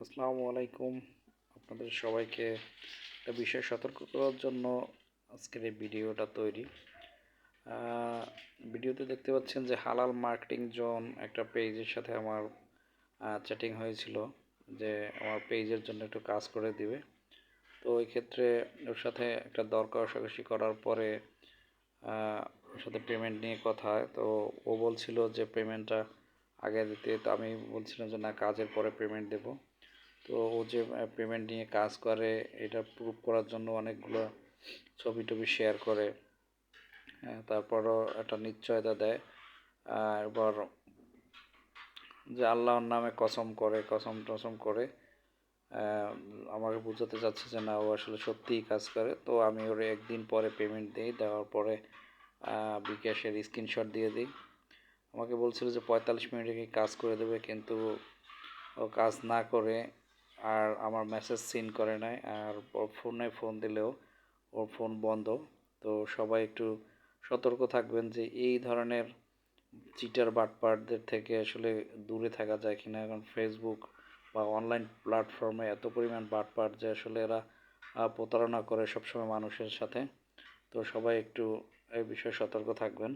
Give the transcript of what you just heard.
আসসালামু আলাইকুম। আপনাদের সবাইকে একটা বিষয় সতর্ক করার জন্য আজকের এই ভিডিওটা তৈরি। ভিডিওতে দেখতে পাচ্ছেন যে হালাল মার্কেটিং জোন একটা পেজের সাথে আমার চ্যাটিং হয়েছিল যে আমার পেজের জন্য একটু কাজ করে দিবে। তো ওই ক্ষেত্রে ওর সাথে একটা দর কষাকষি করার পরে ওর সাথে পেমেন্ট নিয়ে কথা হয়। তো ও বলছিল যে পেমেন্টটা আগে দিতে, তো আমি বলছিলাম যে না, কাজের পরে পেমেন্ট দেবো। তো ও যে পেমেন্ট নিয়ে কাজ করে এটা প্রুভ করার জন্য অনেকগুলো ছবি টবি শেয়ার করে, তারপরও একটা নিশ্চয়তা দেয়। এবার যে আল্লাহর নামে কসম টসম করে আমাকে বোঝাতে চাচ্ছে যে না, ও আসলে সত্যিই কাজ করে। তো আমি ওর একদিন পরে পেমেন্ট দিই, দেওয়ার পরে বিকাশের স্ক্রিনশট দিয়ে দিই। আমাকে বলছিল যে 45 মিনিটে কি কাজ করে দেবে, কিন্তু ও কাজ না করে আর আমার মেসেজ সিন করে নাই, আর ফোনে ফোন দিলেও ওর ফোন বন্ধ। তো সবাই একটু সতর্ক থাকবেন যে এই ধরনের চিটার বাটপারদের থেকে আসলে দূরে থাকা যায় কিনা। এখন ফেসবুক বা অনলাইন প্ল্যাটফর্মে এত পরিমাণ বাটপার যে আসলে এরা প্রতারণা করে সবসময় মানুষের সাথে। তো সবাই একটু এই বিষয়ে সতর্ক থাকবেন।